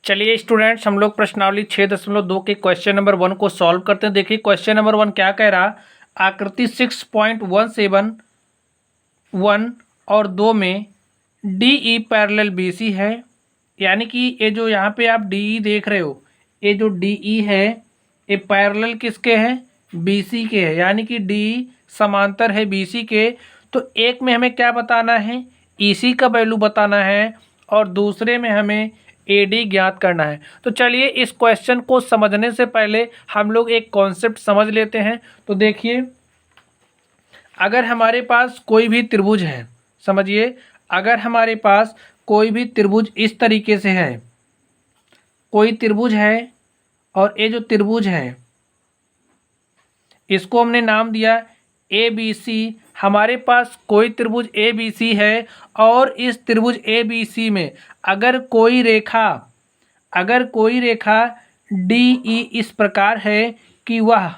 चलिए स्टूडेंट्स, हम लोग प्रश्नावली 6.2 के क्वेश्चन नंबर 1 को सॉल्व करते हैं। देखिए क्वेश्चन नंबर 1 क्या कह रहा, आकृति 6.171 और 2 में D E parallel B C है। यानी कि ये जो यहाँ पे आप डी ई देख रहे हो, ये जो डी ई है ये पैरेलल किसके है, बी सी के है। यानी कि डी ई समांतर है बी सी के। तो एक में हमें क्या बताना है, ई सी का वैल्यू बताना है और दूसरे में हमें ए डी ज्ञात करना है। तो चलिए इस क्वेश्चन को समझने से पहले हम लोग एक कॉन्सेप्ट समझ लेते हैं। तो देखिए, अगर हमारे पास कोई भी त्रिभुज है, समझिए अगर हमारे पास कोई भी त्रिभुज इस तरीके से है, कोई त्रिभुज है और ये जो त्रिभुज है इसको हमने नाम दिया ए बी सी। हमारे पास कोई त्रिभुज ए बी सी है और इस त्रिभुज ए बी सी में अगर कोई रेखा डी ई इस प्रकार है कि वह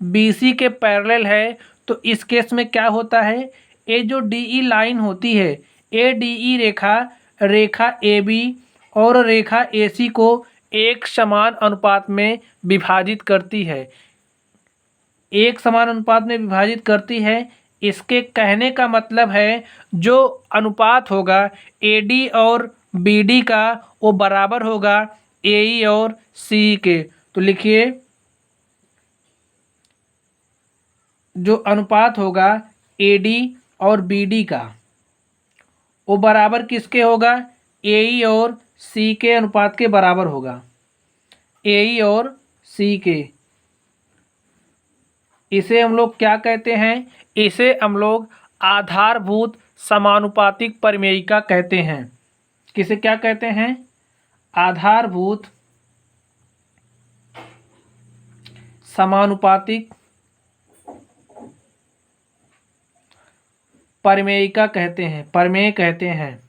बी सी के पैरेलल है, तो इस केस में क्या होता है, ये जो डी ई लाइन होती है, A D E Rekha A B और रेखा ए सी को एक समान अनुपात में विभाजित करती है, एक समान अनुपात में विभाजित करती है। इसके कहने का मतलब है जो अनुपात होगा ए डी और बी डी का वो बराबर होगा ए ई और सी के। तो लिखिए, जो अनुपात होगा ए डी और बी डी का वो बराबर किसके होगा, ए ई और सी के अनुपात के बराबर होगा, ए ई और सी के। इसे हम लोग क्या कहते हैं, इसे हम लोग आधारभूत समानुपातिक परिमेयिका कहते हैं। किसे क्या कहते हैं, आधारभूत समानुपातिक परिमेयिका कहते हैं, परिमेय कहते हैं।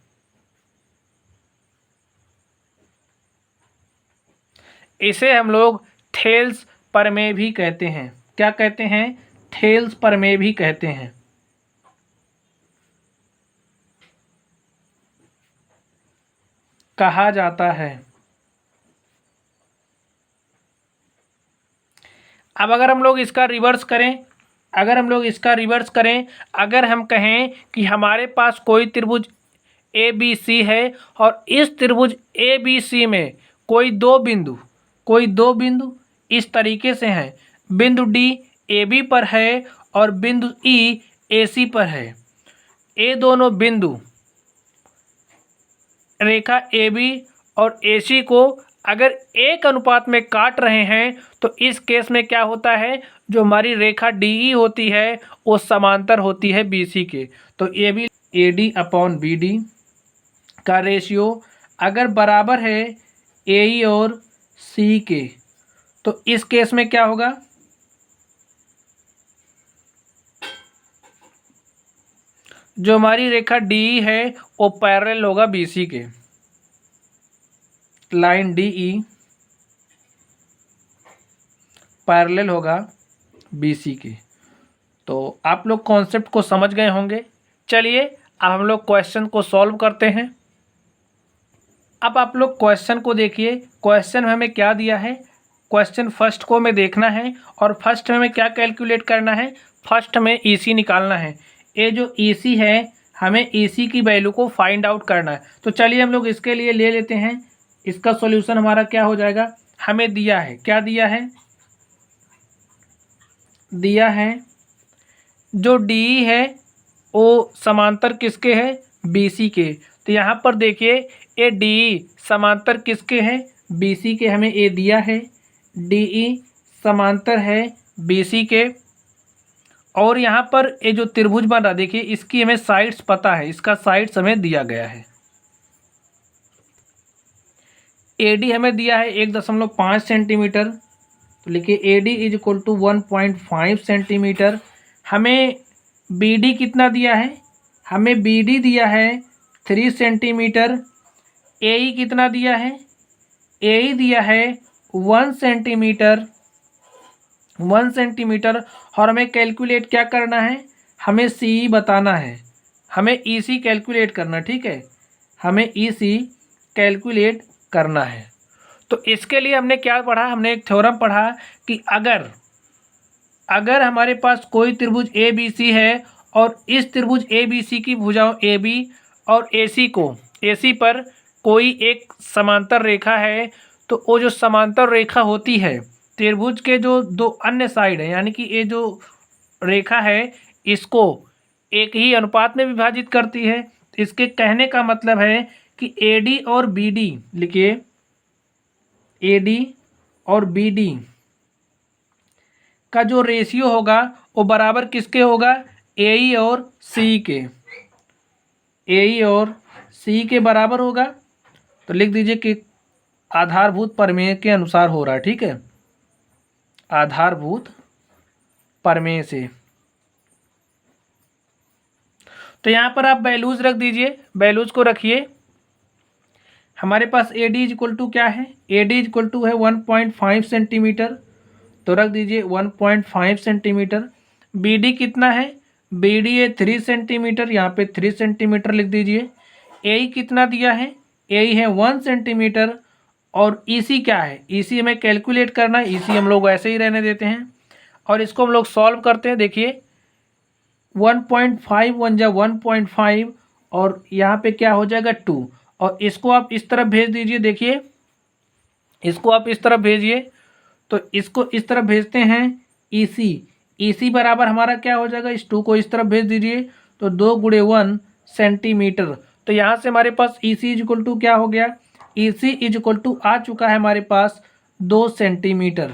इसे हम लोग थेल्स प्रमेय भी कहते हैं। क्या कहते हैं, थेल्स प्रमेय भी कहते हैं। कहा जाता है। अब अगर हम लोग इसका रिवर्स करें, अगर हम कहें कि हमारे पास कोई त्रिभुज ए बी सी है और इस त्रिभुज ए बी सी में कोई दो बिंदु इस तरीके से हैं। बिंदु डी ए बी पर है और बिंदु ई ए सी पर है। ये दोनों बिंदु रेखा ए बी और ए सी को अगर एक अनुपात में काट रहे हैं तो इस केस में क्या होता है, जो हमारी रेखा डी ई होती है वो समांतर होती है बी सी के। तो A B A D upon B D का रेशियो अगर बराबर है ए ई और सी के, तो इस केस में क्या होगा, जो हमारी रेखा डी ई है वो पैरेलल होगा बी सी के। लाइन डी ई पैरेलल होगा बी सी के। तो आप लोग कॉन्सेप्ट को समझ गए होंगे। चलिए अब हम लोग क्वेश्चन को सॉल्व करते हैं। अब आप लोग क्वेश्चन को देखिए, क्वेश्चन में हमें क्या दिया है, क्वेश्चन फर्स्ट को हमें देखना है और फर्स्ट में हमें क्या कैलकुलेट करना है, फर्स्ट में ई सी निकालना है। ये जो ई सी है हमें ई सी की वैल्यू को फाइंड आउट करना है। तो चलिए हम लोग इसके लिए ले लेते हैं। इसका सॉल्यूशन हमारा क्या हो जाएगा, हमें दिया है, क्या दिया है, जो डी ई है वो समांतर किसके है, बी सी के। तो यहाँ पर देखिए ए डी ई समांतर किसके है, बी सी के। हमें ए दिया है, डी ई समांतर है बी सी के। और यहाँ पर ये जो त्रिभुज बन रहा, देखिए इसकी हमें साइड्स पता है, इसका साइड्स हमें दिया गया है। ए डी हमें दिया है 1.5 सेंटीमीटर। तो लिखिए A D is equal to 1.5 centimetre. हमें बी डी कितना दिया है, हमें बी डी दिया है 3 सेंटीमीटर। ए ई कितना दिया है, ए ई दिया है 1 सेंटीमीटर। और हमें कैलकुलेट क्या करना है, हमें सी ई बताना है, हमें ई सी कैलकुलेट करना, ठीक है, हमें ई सी कैलकुलेट करना है। तो इसके लिए हमने क्या पढ़ा, हमने एक थ्योरम पढ़ा कि अगर हमारे पास कोई त्रिभुज ए बी सी है और इस त्रिभुज ए बी सी की भुजाओं ए बी और ए सी पर कोई एक समांतर रेखा है, तो वो जो समांतर रेखा होती है त्रिभुज के जो दो अन्य साइड है, यानी कि ये जो रेखा है इसको एक ही अनुपात में विभाजित करती है। इसके कहने का मतलब है कि ए डी और बी डी, लिखिए ए डी और बी डी का जो रेशियो होगा वो बराबर किसके होगा, ए ई और सी के, ए ई और सी के बराबर होगा। तो लिख दीजिए कि आधारभूत प्रमेय के अनुसार हो रहा है, ठीक है, आधारभूत प्रमेय से। तो यहाँ पर आप वैल्यूज रख दीजिए, वैल्यूज को रखिए। हमारे पास A D is equal to क्या है, A D is equal to है 1.5 सेंटीमीटर, तो रख दीजिए 1.5 सेंटीमीटर। बी डी कितना है, बी डी है 3 सेंटीमीटर, यहाँ पे 3 सेंटीमीटर लिख दीजिए। ए ई कितना दिया है, ए ई है 1 सेंटीमीटर। और ई सी क्या है, ई सी हमें कैलकुलेट करना है, ई सी हम लोग ऐसे ही रहने देते हैं और इसको हम लोग सॉल्व करते हैं। देखिए 1.5 1 जा 1.5 और यहाँ पे क्या हो जाएगा 2, और इसको आप इस तरफ भेज दीजिए। देखिए इसको आप इस तरफ भेजिए, तो इसको इस तरफ भेजते हैं ई सी बराबर हमारा क्या हो जाएगा, इस 2 को इस तरफ भेज दीजिए, तो 2 गुणे 1 सेंटीमीटर। तो यहाँ से हमारे पास ई सी इज इक्वल टू क्या हो गया, ई सी इज इक्वल टू आ चुका है हमारे पास 2 सेंटीमीटर।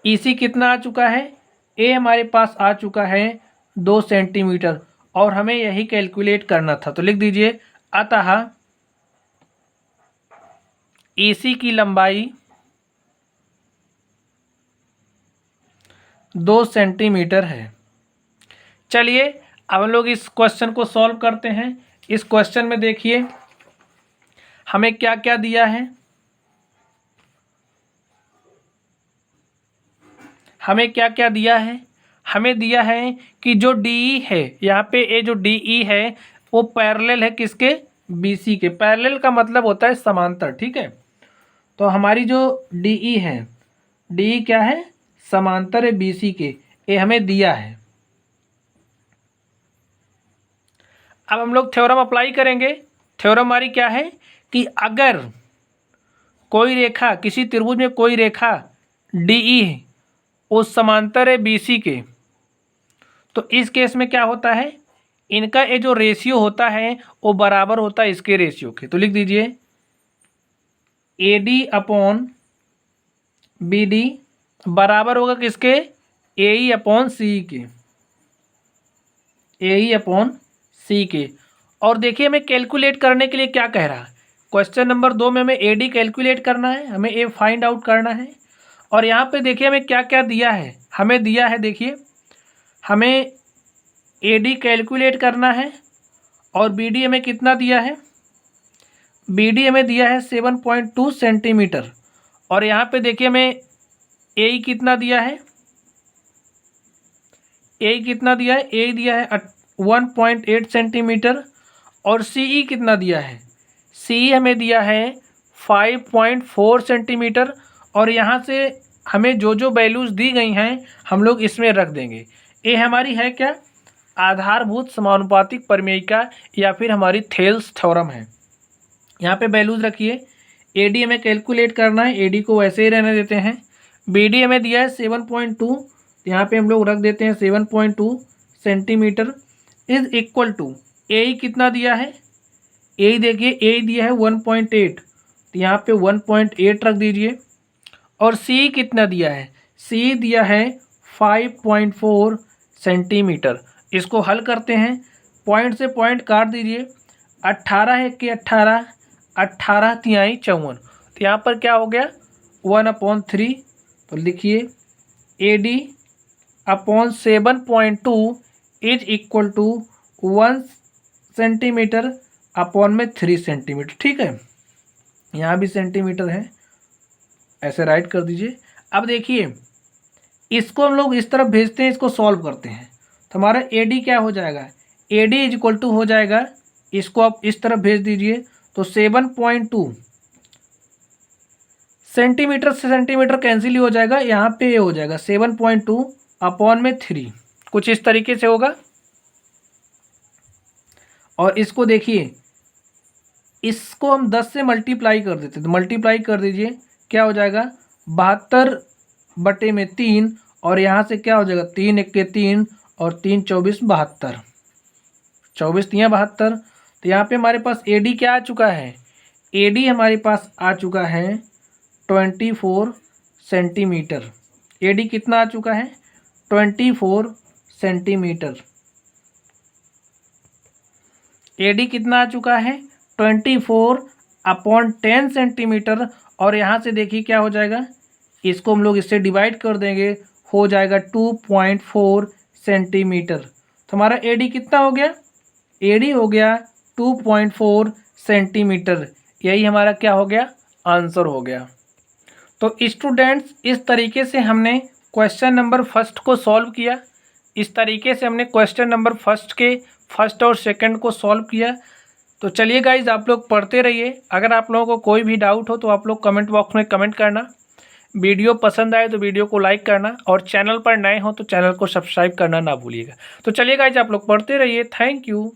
ई सी कितना आ चुका है, ए हमारे पास आ चुका है 2 सेंटीमीटर और हमें यही कैलकुलेट करना था। तो लिख दीजिए अतः ई सी की लंबाई 2 सेंटीमीटर है। चलिए अब हम लोग इस क्वेश्चन को सॉल्व करते हैं। इस क्वेश्चन में देखिए हमें क्या क्या दिया है, हमें क्या क्या दिया है, हमें दिया है कि जो डी है, यहाँ पे ये जो डी ई है वो पैरेलल है किसके, बी सी के। पैरेलल का मतलब होता है समांतर, ठीक है। तो हमारी जो डी ई है, डी ई क्या है, समांतर है बी सी के, ये हमें दिया है। अब हम लोग थ्योरम अप्लाई करेंगे। थ्योरम हमारी क्या है कि अगर कोई रेखा, किसी त्रिभुज में कोई रेखा डी ई है वो समांतर है बी सी के, तो इस केस में क्या होता है, इनका ये जो रेशियो होता है वो बराबर होता है इसके रेशियो के। तो लिख दीजिए A D upon B D बराबर होगा किसके, ए ई अपॉन सी के, ए ई अपॉन सी के। और देखिए हमें कैलकुलेट करने के लिए क्या कह रहा है, क्वेश्चन नंबर 2 में हमें ए डी कैलकुलेट करना है, हमें ए फाइंड आउट करना है। और यहाँ पे देखिए हमें क्या क्या दिया है, हमें दिया है, देखिए हमें ए डी कैलकुलेट करना है और बी डी हमें कितना दिया है, बी डी हमें दिया है 7.2 सेंटीमीटर। और यहाँ पे देखिए हमें ए ई कितना दिया है, ए ई कितना दिया है, ए ई दिया है 1.8 सेंटीमीटर। और सी ई कितना दिया है, सी ई हमें दिया है 5.4 सेंटीमीटर। और यहाँ से हमें जो जो वैल्यूज़ दी गई हैं हम लोग इसमें रख देंगे। ये हमारी है क्या, आधारभूत समानुपातिक प्रमेयिका या फिर हमारी थेल्स थ्योरम है। यहाँ पे वैल्यूज़ रखिए, ए डी हमें कैलकुलेट करना है, ए डी को वैसे ही रहने देते हैं। बी डी हमें दिया है 7.2, यहाँ पे हम लोग रख देते हैं 7.2 सेंटीमीटर इज इक्वल टू ए ई कितना दिया है, ए ई देखिए ए ई दिया है 1.8, तो यहाँ पे 1.8 रख दीजिए। और सी कितना दिया है, सी दिया है 5.4 सेंटीमीटर। इसको हल करते हैं, पॉइंट से पॉइंट काट दीजिए, 18 है कि 18, 18 तिहाई 54, तो यहाँ पर क्या हो गया 1/3। तो लिखिए A D upon 7.2 is equal to 1 centimetre upon में 3 सेंटीमीटर, ठीक है। यहाँ भी सेंटीमीटर है, ऐसे राइट कर दीजिए। अब देखिए इसको हम लोग इस तरफ भेजते हैं, इसको सॉल्व करते हैं, तो हमारा ए डी क्या हो जाएगा, A D is equal to हो जाएगा इसको आप इस तरफ भेज दीजिए तो 7.2 सेंटीमीटर से सेंटीमीटर कैंसिल ही हो जाएगा, यहाँ पे ये हो जाएगा 7.2 अपॉन में 3, कुछ इस तरीके से होगा। और इसको देखिए, इसको हम 10 से मल्टीप्लाई कर देते, तो मल्टीप्लाई कर दीजिए, क्या हो जाएगा 72/3, और यहाँ से क्या हो जाएगा 3 × 3 और 3 × 24 72, 24 3 72। तो यहाँ पे हमारे पास AD क्या आ चुका है, AD हमारे पास आ चुका है 24 सेंटीमीटर। AD कितना आ चुका है 24 सेंटीमीटर। AD कितना आ चुका है 24/10 सेंटीमीटर। और यहाँ से देखिए क्या हो जाएगा, इसको हम लोग इससे डिवाइड कर देंगे, हो जाएगा 2.4 सेंटीमीटर। तो हमारा AD कितना हो गया, AD हो गया 2.4 सेंटीमीटर। यही हमारा क्या हो गया, आंसर हो गया। तो स्टूडेंट्स, इस तरीके से हमने क्वेश्चन नंबर फर्स्ट को सॉल्व किया। इस तरीके से हमने क्वेश्चन नंबर फर्स्ट के फर्स्ट और सेकंड को सॉल्व किया। तो चलिए गाइज, आप लोग पढ़ते रहिए। अगर आप लोगों को कोई भी डाउट हो तो आप लोग कमेंट बॉक्स में कमेंट करना। वीडियो पसंद आए तो वीडियो को लाइक करना, और चैनल पर नए हो तो चैनल को सब्सक्राइब करना ना भूलिएगा। तो चलिए गाइज, आप लोग पढ़ते रहिए। Thank you.